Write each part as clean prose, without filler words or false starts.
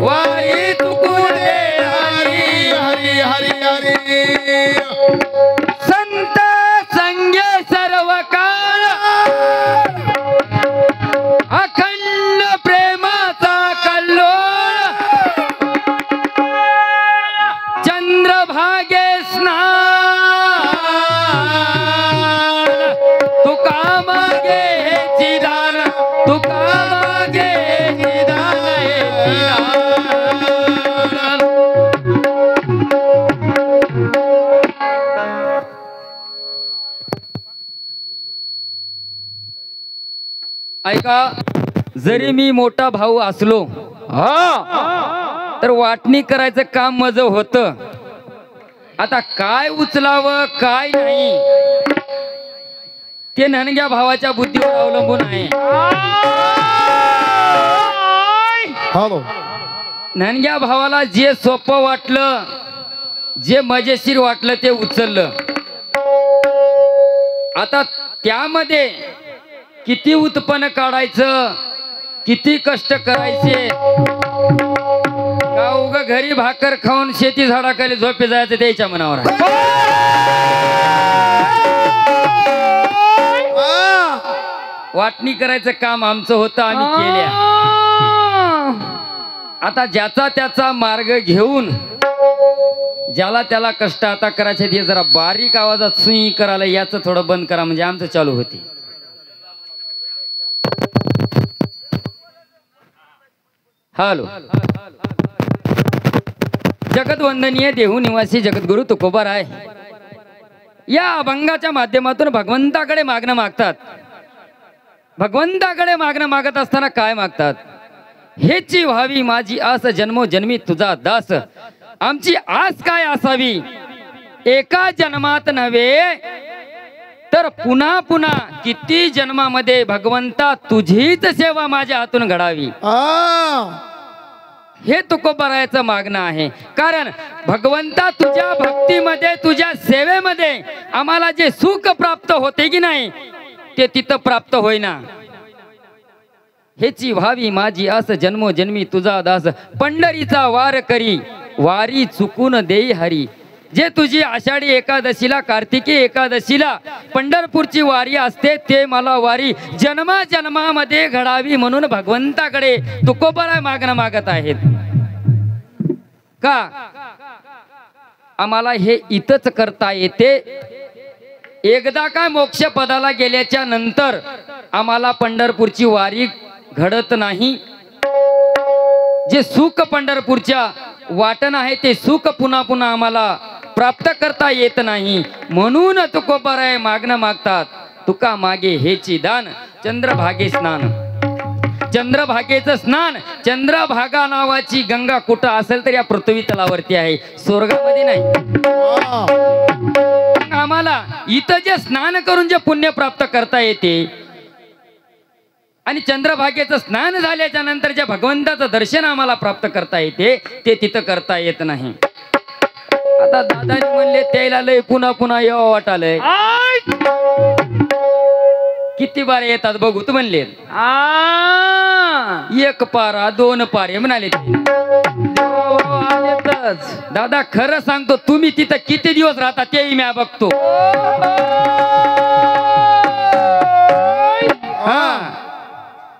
वारी चुकू दे हरी हरी हरी हरी संत संगे सर्व काळ अखंड प्रेमाचा कल्लोळ चंद्रभागे स्नान तुका मागे चिदान तुका मागे चिदान ऐका जरी मी मोठा भाऊ असलो तर वाटणी करायचं काम माझं होतं. आता काय उचलावं काय नाही ते ननग्या भावाच्या बुद्धीवर अवलंबून आहे. ननग्या भावाला जे सोपं वाटलं जे मजेशीर वाटलं ते उचललं. आता त्यामध्ये किती उत्पन्न काढायचं किती कष्ट करायचे का उगा घरी भाकर खाऊन शेती झाडाखाली झोपे जायचं त्याच्या मनावर आहे. वाटणी करायचं काम आमचं होतं आम्ही केल्या. आता ज्याचा त्याचा मार्ग घेऊन ज्याला त्याला कष्ट आता करायचे ते जरा बारीक आवाजात सुई करायला याचं थोडं बंद करा म्हणजे आमचं चालू होते. हॅलो जगतवंदनीय देहू निवासी जगद्गुरु तुकोबाराय या अभंगाच्या माध्यमातून भगवंताकडे मागणं मागतात. भगवंताकडे मागणं मागत असताना काय मागतात? हेची व्हावी माझी आस जन्मोजन्मी तुझा दास. आमची आस काय असावी एका जन्मात नव्हे तर पुन्हा पुन्हा किती जन्मामध्ये भगवंता तुझीच सेवा माझ्या हातून घडावी हे तुकोबारायचं मागणं आहे. कारण भगवंता तुझ्या भक्तीमध्ये तुझ्या सेवेमध्ये आम्हाला जे सुख प्राप्त होते की नाही ते तिथं प्राप्त होईना. हेची व्हावी माझी आस जन्मोजन्मी तुझा दास. पंढरीचा वार करी वारी चुकून देई हरी. जे तुझी आषाढी एकादशीला कार्तिकी एकादशीला पंढरपूरची वारी असते ते मला वारी जन्मा जन्मामध्ये घडावी म्हणून भगवंताकडे तुकोबाराय मागणं मागत आहेत. का आम्हाला हे इथंच करता येते. एकदा का मोक्ष पदाला गेल्याच्या नंतर आम्हाला पंढरपूरची वारी घडत नाही. जे सुख पंढरपूरच्या वाटण आहे ते सुख पुन्हा पुन्हा आम्हाला प्राप्त करता येत नाही. म्हणून तुकोबाराय मागणं मागतात. तुका मागे हेची दान चंद्रभागे स्नान. चंद्रभागेचं स्नान चंद्रभागा नावाची गंगा कुठं असेल तर या पृथ्वी तलावरती आहे स्वर्गामध्ये नाही. आम्हाला इथं जे स्नान करून जे पुण्य प्राप्त करता येते आणि चंद्रभागेचं स्नान झाल्याच्या नंतर ज्या भगवंताचं दर्शन आम्हाला प्राप्त करता येते ते तिथं करता येत नाही. आता दादानी म्हणले त्याला लय पुन्हा पुन्हा यावं वाटालय. किती बारे येतात बघू तू म्हणले. एक पारा दोन पारे म्हणाले. दादा खरं सांगतो तुम्ही तिथं किती दिवस राहता तेही मी बघतो. हा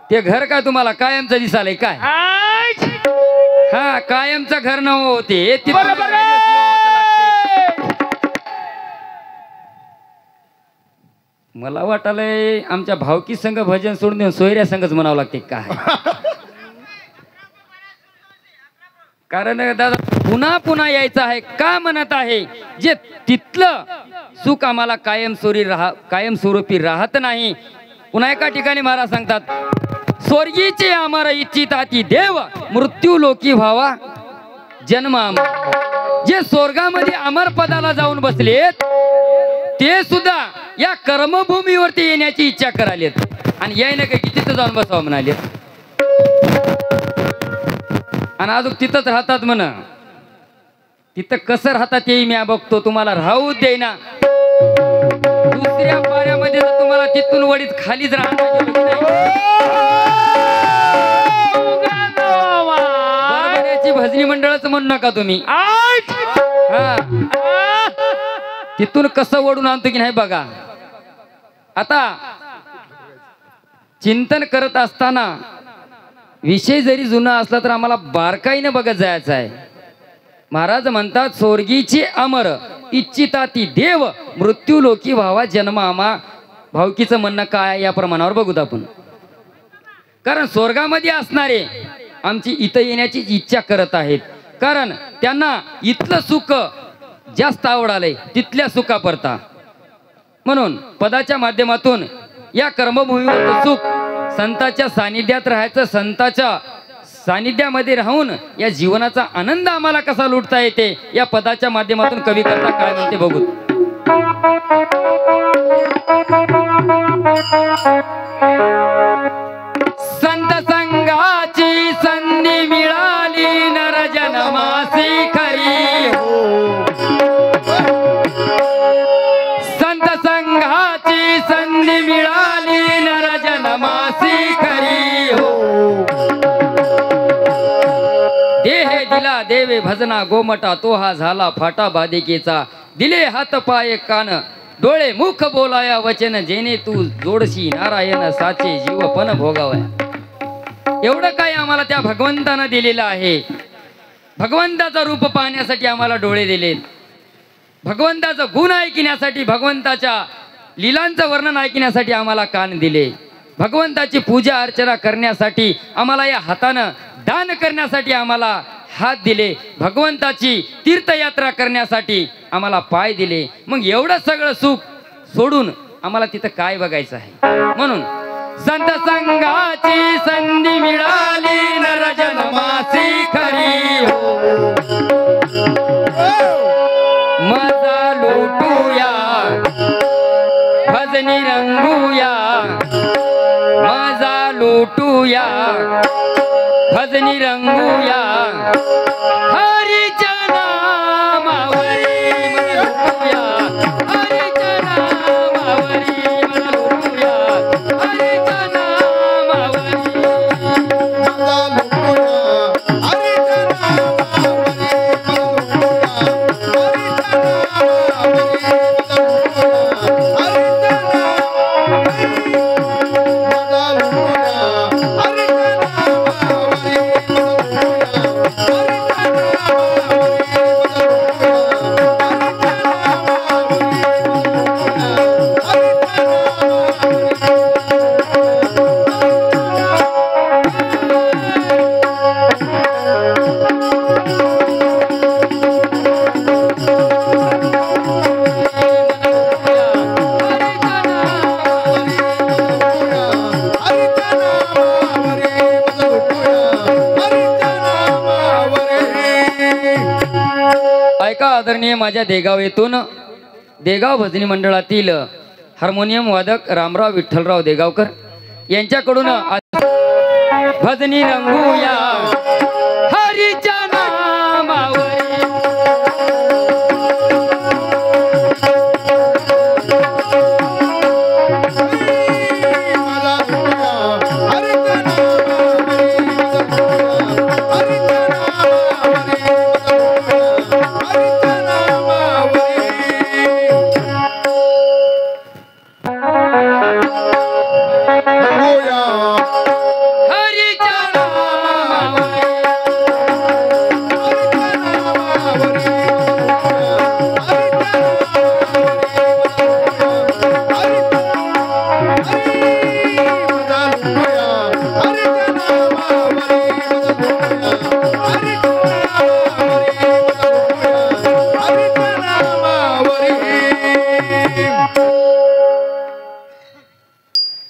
ते घर काय तुम्हाला कायमचं दिसालय काय? हा कायमचं घर न होते. मला वाटालय आमच्या भावकी संघ भजन सोडून देऊन सोयऱ्या संघच म्हणावं लागते काय. कारण दादा पुन्हा पुन्हा यायचं आहे का म्हणत आहे. जे तिथलं सुख आम्हाला कायमस्वरूपी राहत नाही. पुन्हा एका ठिकाणी महाराज सांगतात स्वर्गीचे आम्हाला इच्छिताती देव मृत्यू लोकी व्हावा जन्म अमर. जे स्वर्गामध्ये अमर पदाला जाऊन बसलेत ते सुद्धा या कर्मभूमीवरती येण्याची इच्छा करालेत आणि याय ना की तिथं जाऊन बसावं म्हणाले. आणि अजून तिथंच राहतात म्हणा. तिथं कसं राहतात तेही मी बघतो. तुम्हाला राहू देईना. दुसऱ्या पाऱ्यामध्ये जर तुम्हाला तिथून वडीत खालीच राहणार भजनी मंडळाचं म्हणू नका तुम्ही. हा तिथून कसं ओढून आणतो की नाही बघा. आता चिंतन करत असताना विषय जरी जुना असला तर आम्हाला बारकाईने बघत जायचं आहे. महाराज म्हणतात स्वर्गीचे अमर इच्छिता ती देव मृत्यू लोकी व्हावा जन्म आम्हा. भावकीचं म्हणणं काय या प्रमाणावर बघूत आपण. कारण स्वर्गामध्ये असणारे आमची इथं येण्याची इच्छा करत आहेत. कारण त्यांना इथलं सुख जास्त आवडालंय तिथल्या सुखापरता. म्हणून पदाच्या माध्यमातून या कर्मभूमीवर सुख संताच्या सानिध्यात राहायचं. संताच्या सानिध्यामध्ये राहून या जीवनाचा आनंद आम्हाला कसा लुटता येते या पदाच्या माध्यमातून कवी करता काय म्हणते बघू. संत संघाची संधी मिळाली नर जन्मासी खरी हो. संत संघाची संधी मिळाली नर जन्मासी खरी हो. देह दिला देवे भजना गोमटा तो हा झाला फाटा बाधिकेचा. दिले हात पाय कान डोळे मुख बोलाया वचन जेने तू जोडशी नारायण साचे जीव पण भोगावया. एवढं काय आम्हाला त्या भगवंतानं दिलेलं आहे. भगवंताचं रूप पाहण्यासाठी आम्हाला डोळे दिलेत. भगवंताचं गुण ऐकण्यासाठी भगवंताच्या लीलांचं वर्णन ऐकण्यासाठी आम्हाला कान दिले. भगवंताची पूजा अर्चना करण्यासाठी आम्हाला या हातानं दान करण्यासाठी आम्हाला हात दिले. भगवंताची तीर्थयात्रा करण्यासाठी आम्हाला पाय दिले. मग एवढं सगळं सुख सोडून आम्हाला तिथं काय बघायचं आहे. म्हणून संत संघाची संधी मिळाली नर जन्मासी खरी हो. मजा लुटूया भजनी रंगूया. मजा लुटूया भजनी रंगूया. हरीच्या नामावरी मन लुटूया. हरीच्या नामावरी मन लुटूया. हरीच्या नामावरी मजा लुटूया. हरीच्या नामावरी मन लुटूया. हरीच्या नामावरी मन लुटूया. हरीच्या नामावरी मजा लुटूया. ऐका आदरणीय माझ्या देगाव येथून देगाव भजनी मंडळातील हार्मोनियम वादक रामराव विठ्ठलराव देगावकर यांच्याकडून भजनी रंगूया हरीच्या नामावरी.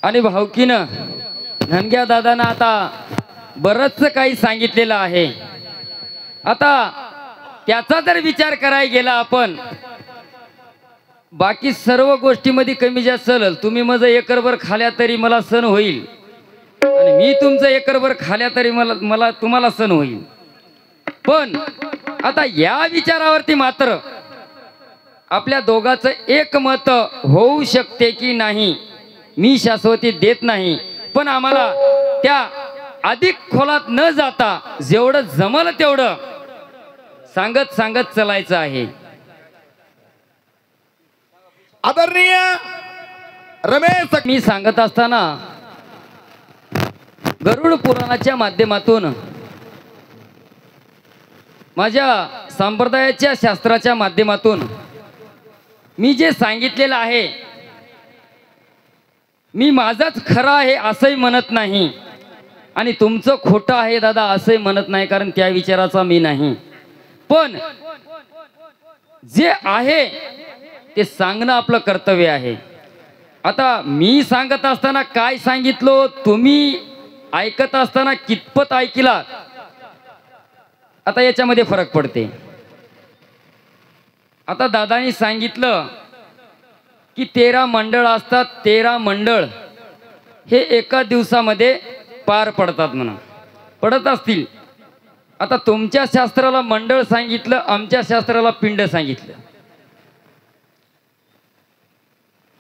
आणि भावकीनं धनग्या दादांना आता बरंच काही सांगितलेलं आहे. आता त्याचा जर विचार करायला गेला आपण बाकी सर्व गोष्टीमध्ये कमी जास्त चालेल. तुम्ही माझं एकरभर खाल्या तरी मला सण होईल आणि मी तुमचं एकरभर खाल्या तरी मला तुम्हाला सण होईल. पण आता या विचारावरती मात्र आपल्या दोघांचं एक मत होऊ शकते की नाही मी शाश्वती देत नाही. पण आम्हाला त्या अधिक खोलात न जाता जेवढं जमलं तेवढं सांगत सांगत चलायचं आहे. आदरणीय रमेश मी सांगत असताना गरुड पुराणाच्या माध्यमातून माझ्या संप्रदायाच्या शास्त्राच्या माध्यमातून मी जे सांगितलेलं आहे, मी माझंच खरं आहे असंही म्हणत नाही आणि तुमचं खोटं आहे दादा असंही म्हणत नाही, कारण त्या विचाराचा मी नाही. पण जे आहे ते सांगणं आपलं कर्तव्य आहे. आता मी सांगत असताना काय सांगितलं, तुम्ही ऐकत असताना कितपत ऐकला, आता याच्यामध्ये फरक पडते. आता दादानी सांगितलं की 13 मंडळ असतात, 13 मंडळ हे एका दिवसामध्ये पार पडतात म्हणून. पडत असतील. आता तुमच्या शास्त्राला मंडळ सांगितलं, आमच्या शास्त्राला पिंड सांगितलं.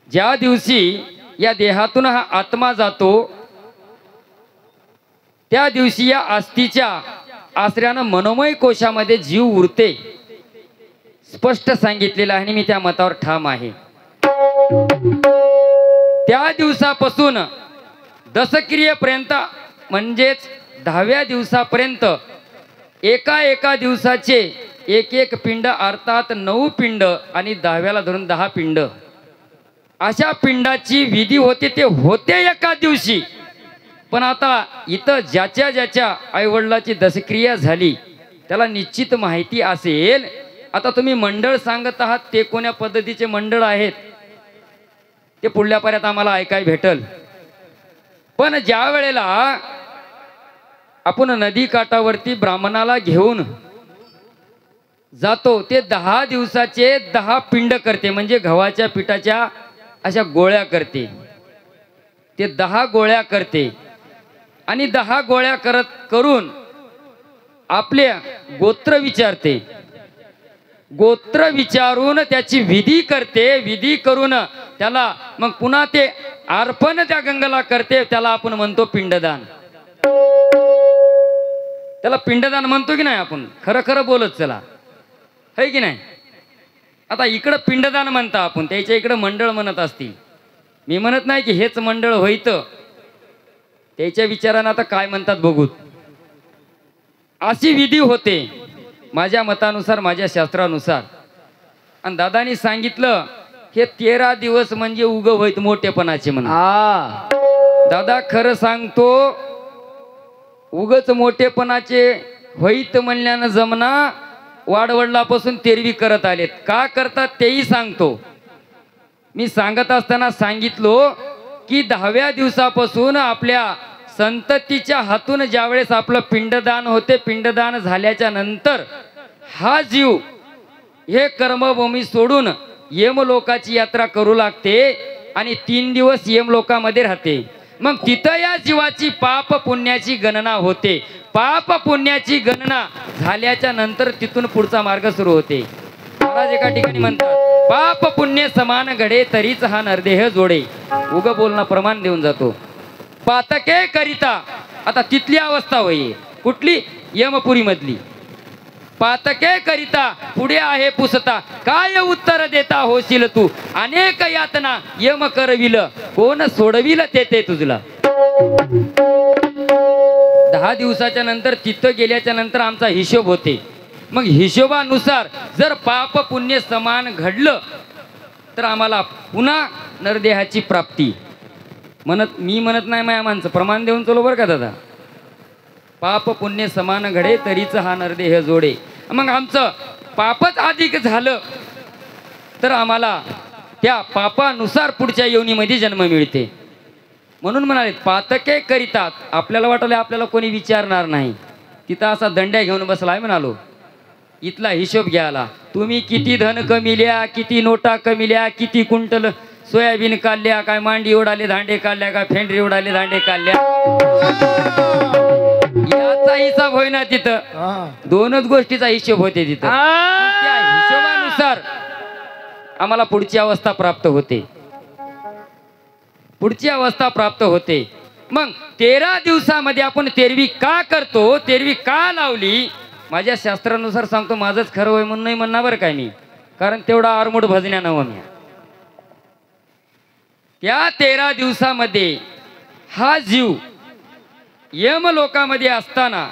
ज्या दिवशी या देहातून हा आत्मा जातो त्या दिवशी या अस्थिच्या आश्रयानं मनोमय कोशामध्ये जीव उरते, स्पष्ट सांगितलेलं आहे आणि मी त्या मतावर ठाम आहे. त्या दिवसापासून दशक्रियेपर्यंत म्हणजेच 10व्या दिवसापर्यंत एका एका दिवसाचे एक एक पिंड, अर्थात 9 पिंड आणि 10व्याला धरून 10 पिंड, अशा पिंडाची विधी होते. ते होते एका दिवशी. पण आता इथं ज्याच्या ज्याच्या आईवडिलाची दशक्रिया झाली त्याला निश्चित माहिती असेल. आता तुम्ही मंडळ सांगत आहात, ते कोण्या पद्धतीचे मंडळ आहेत ते पुढल्या पर्यंत आम्हाला ऐकायला भेटल. पण ज्या वेळेला आपण नदी काठावरती ब्राह्मणाला घेऊन जातो ते 10 दिवसाचे 10 पिंड करते, म्हणजे गव्हाच्या पिठाच्या अशा गोळ्या करते. ते 10 गोळ्या करते आणि 10 गोळ्या करून आपले गोत्र विचारते. गोत्र विचारून त्याची विधी करते. विधी करून त्याला मग पुन्हा ते अर्पण त्या गंगेला करते. त्याला आपण म्हणतो पिंडदान. त्याला पिंडदान म्हणतो की नाही आपण, खरं खरं बोलत चला, है की नाही. आता इकडं पिंडदान म्हणता आपण, त्याच्या इकडं मंडळ म्हणत असतील. मी म्हणत नाही की हेच मंडळ होईतं, त्याच्या विचारानं आता काय म्हणतात बघूत. अशी विधी होते माझ्या मतानुसार, माझ्या शास्त्रानुसार. आणि दादानी सांगितलं हे 13 दिवस म्हणजे उग होईत मोठेपणाचे म्हणून. दादा खरं सांगतो, उगच मोठेपणाचे होईत म्हणल्यानं जमना. वाडवडिलापासून तेरवी करत आलेत. का करतात तेही सांगतो. मी सांगत असताना सांगितलो की 10व्या दिवसापासून आपल्या संततीच्या हातून ज्यावेळेस आपलं पिंडदान होते, पिंडदान झाल्याच्या नंतर हा जीव हे कर्मभूमी सोडून यमलोकाची यात्रा करू लागते आणि 3 दिवस यमलोकामध्ये राहते. मग तिथं या जीवाची पाप पुण्याची गणना होते. पाप पुण्याची गणना झाल्याच्या नंतर तिथून पुढचा मार्ग सुरू होते. महाराज एका ठिकाणी म्हणतात, पाप पुण्य समान घडे तरीच हा नरदेह जोडे. उग बोलणं प्रमाण देऊन जातो. पातके करिता, आता तिथली अवस्था होई कुठली, यमपुरी मधली. पातके करिता पुढे आहे पुसता, काय उत्तर देता होशील तू. अनेक यातना यम करविल, कोण सोडविल ते तुझला. 10 दिवसाच्या नंतर तिथं गेल्याच्या नंतर आमचा हिशोब होते. मग हिशोबानुसार जर पाप पुण्य समान घडलं तर आम्हाला पुन्हा नरदेहाची प्राप्ती. मी म्हणत नाही, माझ्या माणसं प्रमाण देऊन चलो बरं का दादा. पाप पुण्य समान घडे तरीच हा नरदेह जोडे. मग आमचं पापच अधिक झालं तर आम्हाला त्या पापानुसार पुढच्या योनीमध्ये जन्म मिळते. म्हणून म्हणाले पातके करितात. आपल्याला वाटलं आपल्याला कोणी विचारणार नाही. तिथं असा दंड्या घेऊन बसलाय म्हणालो. इथला हिशोब घ्यायला, तुम्ही किती धन कमिल्या, किती नोटा कमिल्या, किती कुंटल सोयाबीन काढल्या, काय मांडी उडाले धांडे काढल्या, काय फेंडरी उडाले धांडे काढल्या, याचा हिसाब होईना तिथं. 2च गोष्टीचा हिशोब होते तिथं. त्या हिशोबानुसार आम्हाला पुढची अवस्था प्राप्त होते. पुढची अवस्था प्राप्त होते. मग 13 दिवसामध्ये आपण तेरवी का करतो, तेरवी का लावली, माझ्या शास्त्रानुसार सांगतो, माझंच खरं होय म्हणून नाही म्हणणार बरं काय मी, कारण तेवढा आरमूड भजण्या नवं मी. त्या 13 दिवसामध्ये हा जीव यमलोकामध्ये असताना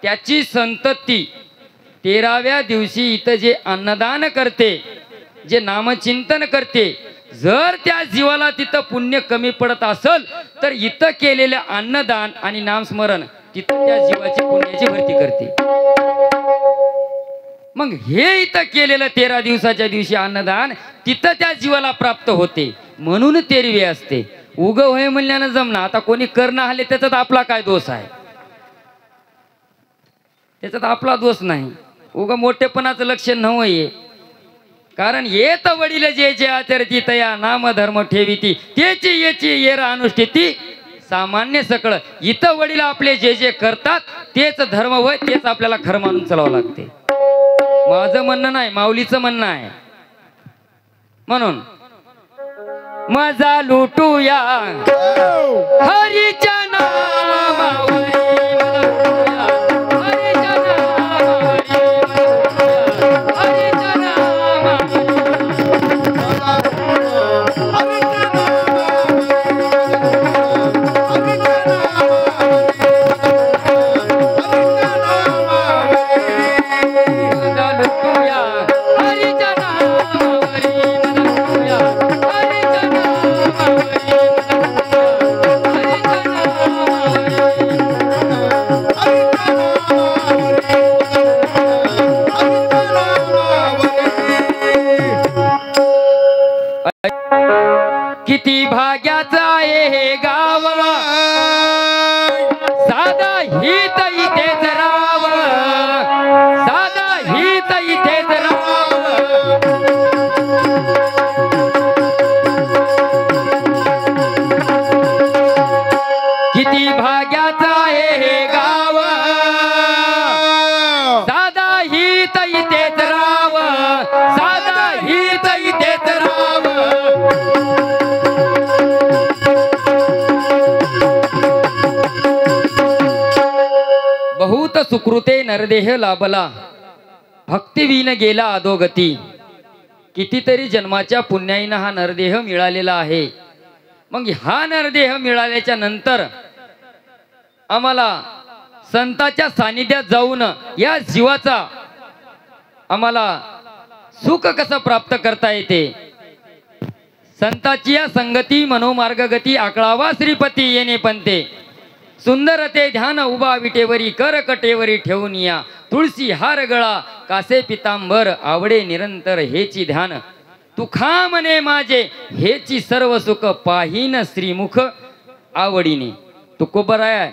त्याची संतती 13व्या दिवशी इथं जे अन्नदान करते, जे नामचिंतन करते, जर त्या जीवाला तिथं पुण्य कमी पडत असेल तर इथं केलेलं अन्नदान आणि नामस्मरण तिथं त्या जीवाची पुण्याची भरती करते. मग हे इथं केलेलं 13 दिवसाच्या दिवशी अन्नदान तिथं त्या जीवाला प्राप्त होते, म्हणून 13वी असते. उग होय म्हणल्यानं जमना. आता कोणी करणं आले त्याच्यात आपला काय दोष आहे? त्याच्यात आपला दोष नाही. उग मोठेपणाचं लक्षण नव्हे. कारण येत वडील जे जे आचरती तया नाम धर्म ठेविती तेची येची येर अनुष्ठिती सामान्य सकळ. इथं वडील आपले जे जे करतात तेच धर्म होय, तेच आपल्याला खरं मानून चालावं लागते. माझं म्हणणं नाही, माऊलीचं म्हणणं आहे. म्हणून मजा लुटूया हरीच्या नामावरी, हरीच्या नामावरी, हरीच्या नामावरी. मजा लुटूया हरीच्या नामावरी, मजा लुटूया हरीच्या किती भाग्याचं आहे हे गाव, साधा हित इथेच राव, साधा हित इथेच राव. किती भाग्याचं आहे हे गाव, साधा हित इथेच राव, साधा हित इथेच राव. बहुत सुकृते नरदेह लाभला, भक्तिवीन गेला अधोगती. कितीतरी जन्माच्या पुण्याईनं हा नरदेह मिळालेला आहे. मग हा नरदेह मिळाल्याच्या नंतर आम्हाला संताच्या सानिध्यात जाऊन या जीवाचा आम्हाला सुख कसं प्राप्त करता येते. संताची या संगती मनोमार्गगती आकळावा श्रीपती येणे पंते. सुंदर ते ध्यान उभा विटेवरी कर कटेवरी ठेवून या. तुळशी हार गळा कासे पितांबर आवडे निरंतर हेची ध्यान. तुखा मने माझे हेची सर्व सुख पाहीन श्रीमुख आवडीने. तुकोबराय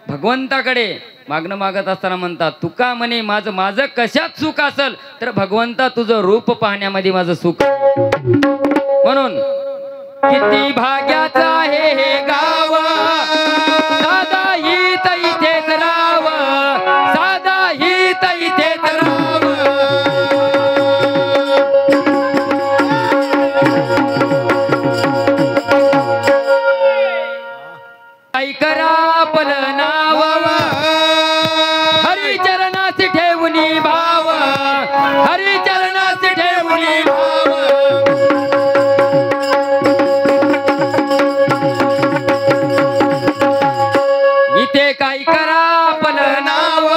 भगवंताकडे मागणं मागत असताना म्हणतात, तुका मने माझं माझं कशात सुख असेल तर भगवंता तुझं रूप पाहण्यामध्ये माझं सुख. म्हणून किती भाग्याचं आहे हे गाव, साधा हित इथेच राव, साधा हित इथेच राव. ऐकरा आपल नाव, हरिचरणास ठेवूनी भाव, हरिचरणास ठेवूनी भाव. इथे काय करा आपल नाव,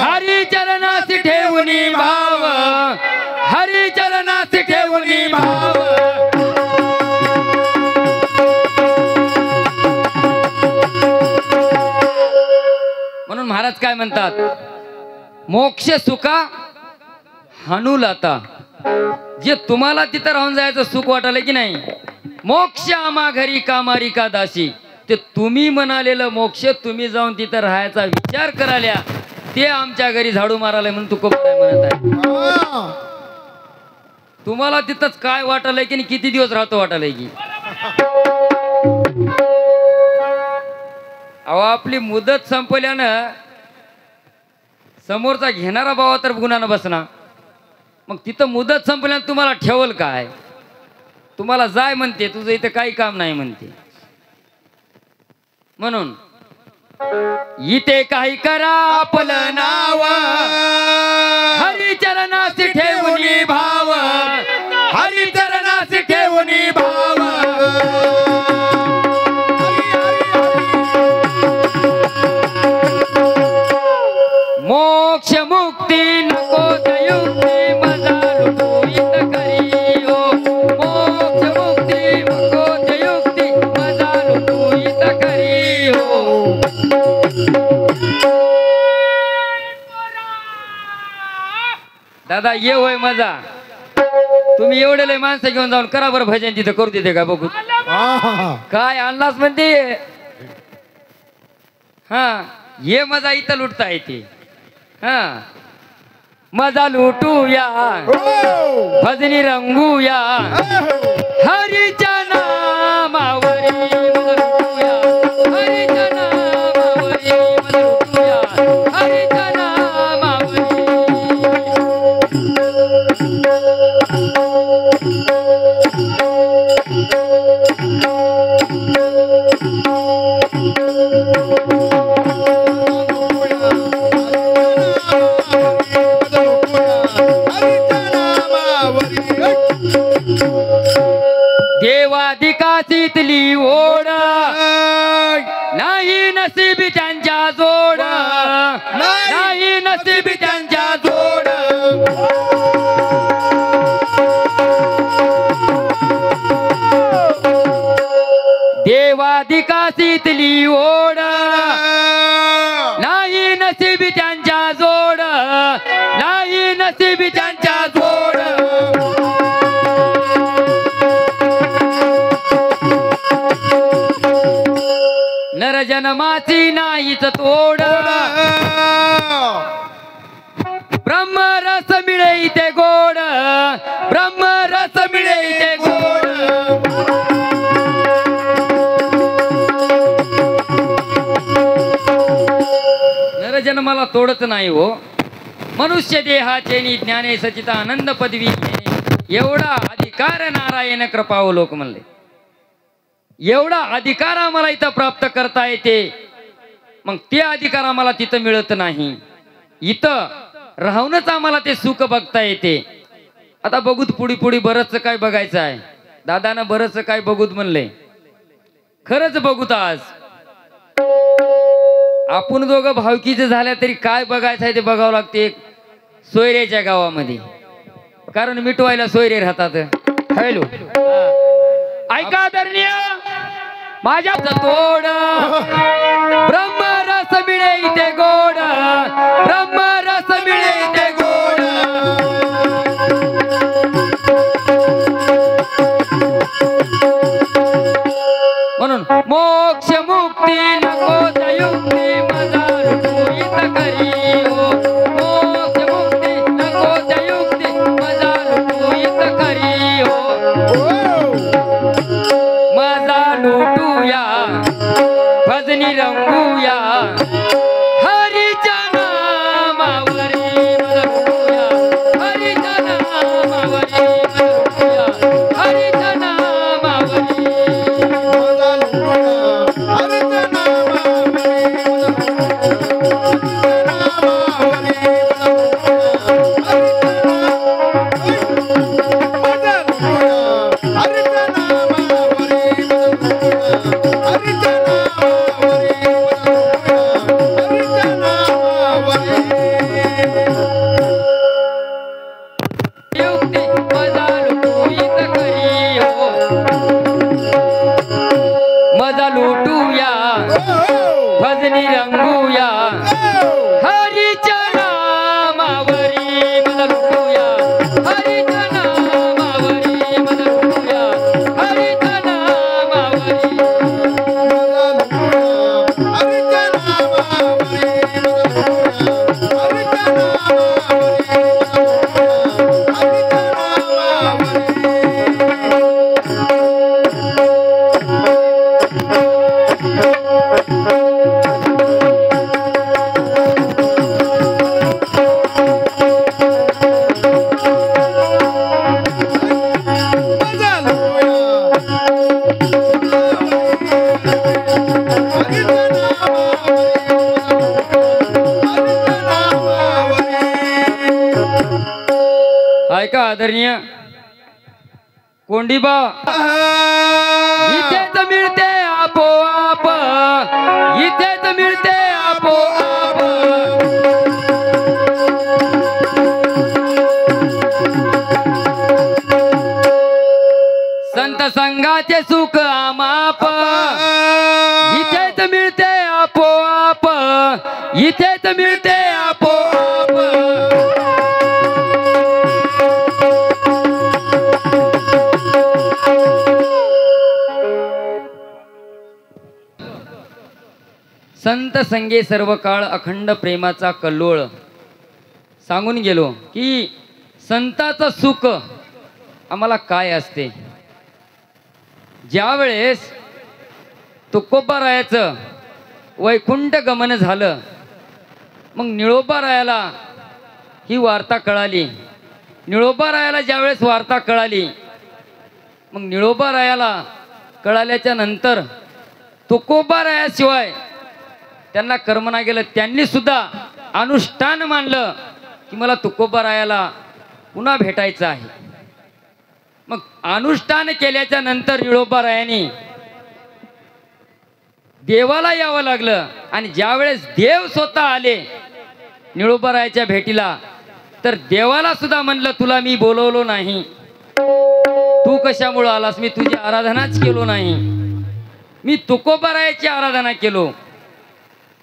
हरिचरणास ठेवूनी भाव, हरिचरणास ठेवूनी भाव. म्हणून महाराज काय म्हणतात, मोक्ष सुखा हानू लाता. जे तुम्हाला तिथं राहून जायचं सुख वाटलं की नाही, मोक्ष आम्हा घरी कामारी का दासी. ते तुम्ही म्हणालेलं मोक्ष तुम्ही जाऊन तिथं राहायचा विचार कराल्या, ते आमच्या घरी झाडू मारायला म्हणून तू काय म्हणत आहे. तुम्हाला तिथंच काय वाटलंय की किती दिवस राहतो वाटलंय की. अहो आपली मुदत संपल्यानं समोरचा घेणारा बाबा तर गुन्हानं बसना. मग तिथं मुदत संपल्यानं तुम्हाला ठेवल काय. तुम्हाला जाय म्हणते, तुझं इथं काही काम नाही म्हणते. म्हणून इथे काही करा आपलं नाव, हरिचरणासी ठेवून भाव, हरिचरणासी ठेवून भाव. मोक्ष मुक्ती नको युक्ती मजा लुटू इथं करी हो. मोक्ष मुक्ती नको युक्ती मजा लुटू इथं करी हो. दादा ये होय मजा. तुम्ही एवढे लय माणसं घेऊन जाऊन करा बरं भजन तिथं करू देते का बघू. काय आणलास म्हणते. हा ये मजा इथं लुटता येते. हा मजा लुटूया भजनी रंगूया हरीच्या नामावरी मजा लुटूया हरीच्या नामावरी मजा लुटूया हरीच्या नामावरी. देवाधिकाशीतली ओढ नाही नसीबी त्यांच्या जोड, नाही नसीबी त्यांच्या जोड. देवाधिकाशीतली ओढ नाही नसीबी त्यांच्या जोड, नाही नसीबी त्यांच्या जोड. नर जन्माची नाहीच तोड, ब्रह्मरस मिळे इथे गोड, ब्रह्मरस मिळे इथे गोड. नर जन्माला तोडत नाही हो. मनुष्य देहाचे नि ज्ञाने सचिता आनंद पदवी घेणे एवढा अधिकार नारायण कृपावलोक म्हणले. एवढा अधिकार आम्हाला इथं प्राप्त करता येते. मग ते अधिकार आम्हाला तिथं मिळत नाही. इथं राहूनच आम्हाला ते सुख बघता येते. आता बघूत पुढी पुढी बरंच काय बघायचं आहे. दादानं बरंच काय बघूत म्हणले. खरंच बघूत. आज आपण दोघं भावकीचे झाल्या तरी काय बघायचं आहे ते बघावं लागते सोयऱ्याच्या गावामध्ये. कारण मिटवायला सोयरे राहतात. हॅलो ऐका आदरणीय माझ्या तोड ब्रह्मरस मिळे इथे गोड, ब्रह्मरस मिळे इथे गोड. म्हणून मोक्ष मुक्ती नको युक्ती मजा लुटू इथं करी हो. मोक्ष मुक्ती नको युक्ती मजा लुटू इथं करी हो. मजा लुटूया भजनी रंगूया हरीच्या नामावरी मजा लुटूया हरीच्या नामावरी मजा लुटूया हरीच्या नामावरी. मजा लुटूया भजनी रंगूया हरीच्या नामावरी मजा लुटूया हरीच्या नामावरी मजा लुटूया हरीच्या नामावरी. आदरणीय कोंडीबा इथेच मिळते आपोआप, इथेच मिळते आपोआप. संत संघाचे सुख आमाप, इथेच मिळते आपोआप, इथेच मिळते आपोआप. संत संगे सर्व काळ अखंड प्रेमाचा कल्लोळ. सांगून गेलो की संताचं सुख आम्हाला काय असते. ज्या वेळेस तुकोबारायाचं वैकुंठ गमन झालं, मग निळोबारायाला ही वार्ता कळाली. निळोबारायाला ज्यावेळेस वार्ता कळाली, मग निळोबारायाला कळाल्याच्या नंतर तुकोबारायाशिवाय त्यांना कर्मना गेलं. त्यांनी सुद्धा अनुष्ठान मानलं की मला तुकोबारायाला पुन्हा भेटायचं आहे. मग अनुष्ठान केल्याच्या नंतर निळोबारायांनी देवाला यावं लागलं. आणि ज्यावेळेस देव स्वतः आले निळोबारायाच्या भेटीला, तर देवाला सुद्धा म्हणलं तुला मी बोलवलो नाही, तू कशामुळे आलास, मी तुझी आराधनाच केलो नाही, मी तुकोबारायाची आराधना केलो.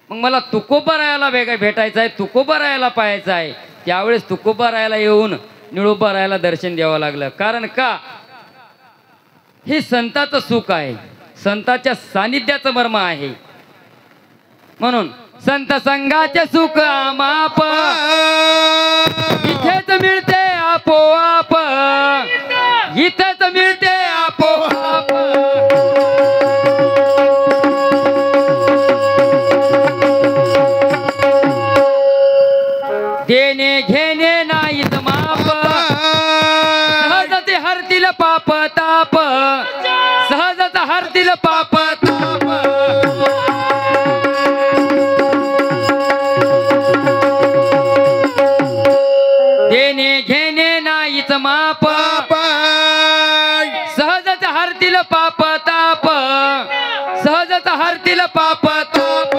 मग मला तुकोबारायाला भेटायचं आहे, तुकोबारायाला पाहायचं आहे. त्यावेळेस तुकोबारायाला येऊन निळोबारायाला दर्शन द्यावं लागलं. कारण का, हे संताचं सुख आहे, संताच्या सानिध्याचं मर्म आहे. म्हणून संत संघाचे सुख आमाप, इथेच मिळते आपोआप, इथेच मिळते आपोआप. देणे घेणे नाहीत माप, सहजच हरतील पाप ताप, सहजच हरतील पाप ताप. देणे घेणे नाहीत माप, सहजच हरतील पाप ताप, सहजच हरतील पाप ताप.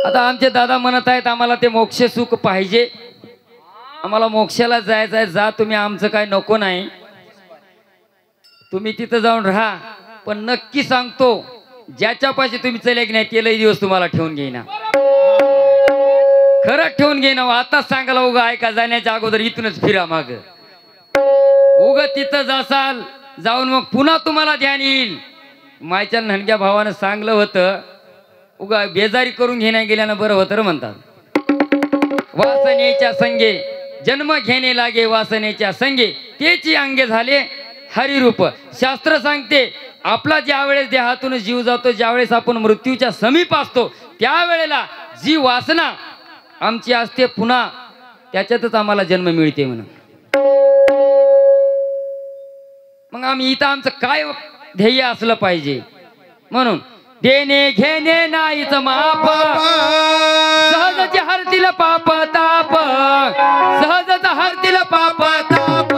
आता आमचे दादा म्हणत आहेत आम्हाला ते मोक्ष सुख पाहिजे, आम्हाला मोक्षाला जायचं आहे. जा तुम्ही, आमचं काय नको नाही, तुम्ही तिथं जाऊन राहा. पण नक्की सांगतो, ज्याच्यापाशी तुम्ही चले की नाही ते लई दिवस तुम्हाला ठेवून घेईना, खरंच ठेवून घेईना. आताच सांगायला उगा ऐका, जाण्याच्या अगोदर इथूनच फिरा माग. उग तिथं जासाल, जाऊन मग पुन्हा तुम्हाला ध्यान येईल. मायच्या नणक्या भावानं सांगलं होतं, उगा बेजारी करून घेण्या गेल्यानं बरं होतं म्हणतात. वासनेच्या संगे जन्म घेणे लागे, वासनेच्या संगे तेची अंगे झाले हरिरूप. शास्त्र सांगते आपला ज्या वेळेस देहातून जीव जातो, ज्यावेळेस आपण मृत्यूच्या समीप असतो, त्यावेळेला जी वासना आमची असते पुन्हा त्याच्यातच आम्हाला जन्म मिळते म्हणून. मग आम्ही इथं आमचं काय ध्येय असलं पाहिजे. म्हणून देणे घेणे नाहीच माप, सहजच हरतील पाप ताप, सहजच हरतील पाप ताप.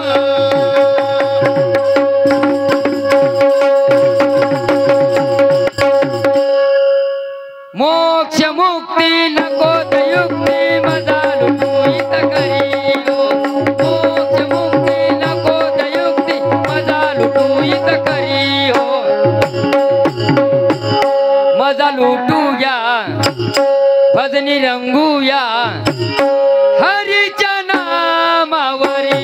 मोक्ष मुक्ती नको युक्ती मजा लुटून करी हो. मोक्ष मुक्ती नको युक्ती मजा लुटून करी हो. मजा लुटूया भजनी रंगूया हरीच्या नामावरी.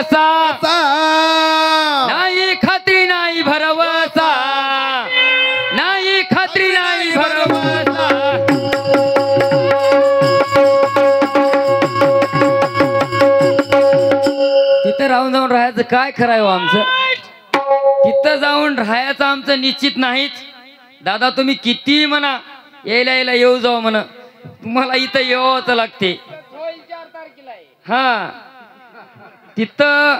कसा नाही खात्री नाही भरवसा नाही खात्री नाही भरवसा तिथं राहून जाऊन राहायचं काय खरं आहे हो आमचं तिथं जाऊन राहायचं आमचं निश्चित नाहीच दादा तुम्ही किती म्हणा यायला यायला येऊ जाऊ म्हणा तुम्हाला इथं यावंच लागते हा तिथं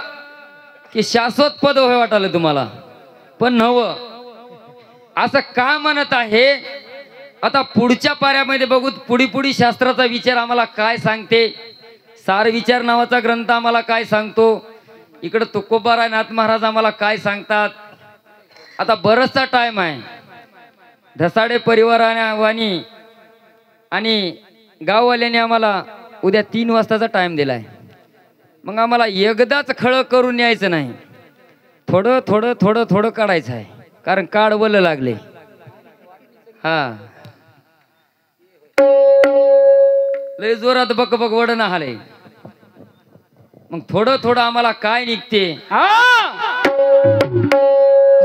की शाश्वत पद होय वाटायला तुम्हाला पण नवं असं का म्हणत आहे आता पुढच्या पाऱ्यामध्ये बघू पुढी पुढी शास्त्राचा विचार आम्हाला काय सांगते सार विचार नावाचा ग्रंथ आम्हाला काय सांगतो इकडे तुकोबारायनाथ महाराज आम्हाला काय सांगतात आता बरचसा टाइम आहे धसाडे परिवाराने आणि गाववाल्याने आम्हाला उद्या 3 वाजताचा टाइम दिलाय मग आम्हाला एकदाच खळं करून यायचं नाही थोडं थोडं थोडं थोडं काढायचं आहे कारण काढ वलं लागले हा लय जोरात बक बक वडण आले मग थोडं थोडं आम्हाला काय निघते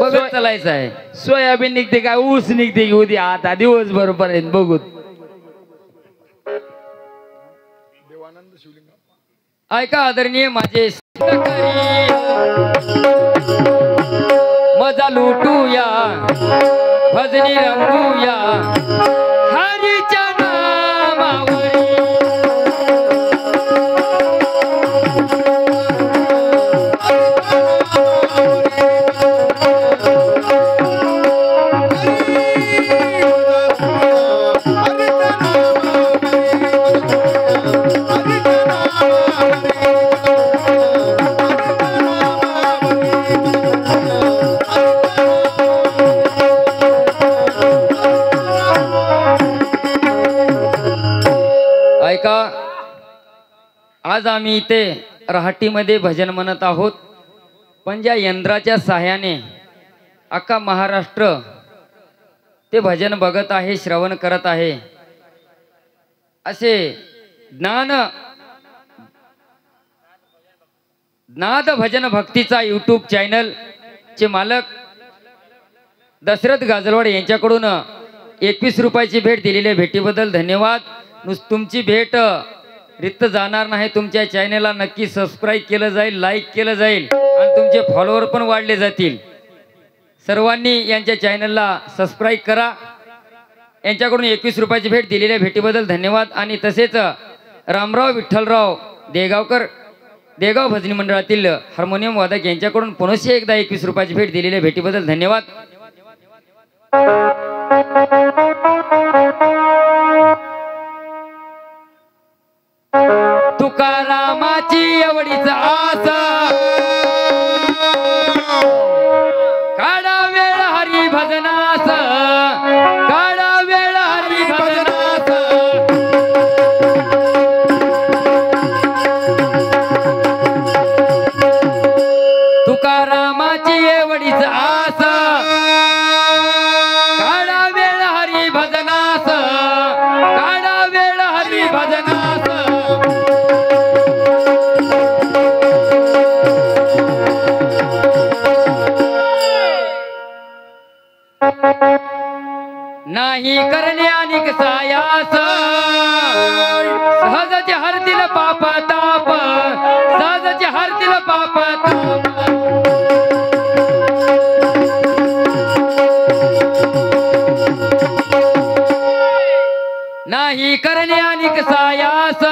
बघत चालायचं आहे सोयाबीन निघते काय ऊस निघते की उद्या आता दिवसभर पर्यंत बघू ऐका आदरणीय माझे मजा लुटूया भजनी रंगूया हरीच्या नामावरी ऐका आज आम्ही इथे रहाटीमध्ये भजन म्हणत आहोत पण ज्या यंत्राच्या सहाय्याने अख्खा महाराष्ट्र ते भजन बघत आहे श्रवण करत आहे असे नाद भजन भक्तीचा यूट्यूब चॅनल चे मालक दशरथ गाजलवाड यांच्याकडून 21 रुपयाची भेट दिलेल्या भेटीबद्दल धन्यवाद तुमची भेट रिक्त जाणार नाही तुमच्या चॅनलला नक्की सबस्क्राईब केलं जाईल लाईक केलं जाईल आणि तुमचे फॉलोअर पण वाढले जातील सर्वांनी यांच्या चॅनलला सबस्क्राईब करा यांच्याकडून 21 रुपयाची भेट दिलेल्या भेटीबद्दल धन्यवाद आणि तसेच रामराव विठ्ठलराव देगावकर देगाव भजनी मंडळातील हार्मोनियम वादक यांच्याकडून पुनश्च एकदा 21 रुपयाची भेट दिलेल्या भेटीबद्दल धन्यवाद तुकारामाची एवढीच आस काढा वेळ हरी भजनास काढा वेळ हरी भजनास तुकारामाची एवढीच आस काढा वेळ हरी भजनास काढा वेळ हरी भजनास नाही करणे अनिक सायास सहजचे हरतील पाप ताप सहजचे हरतील पाप ताप नाही करणे अनिक सायास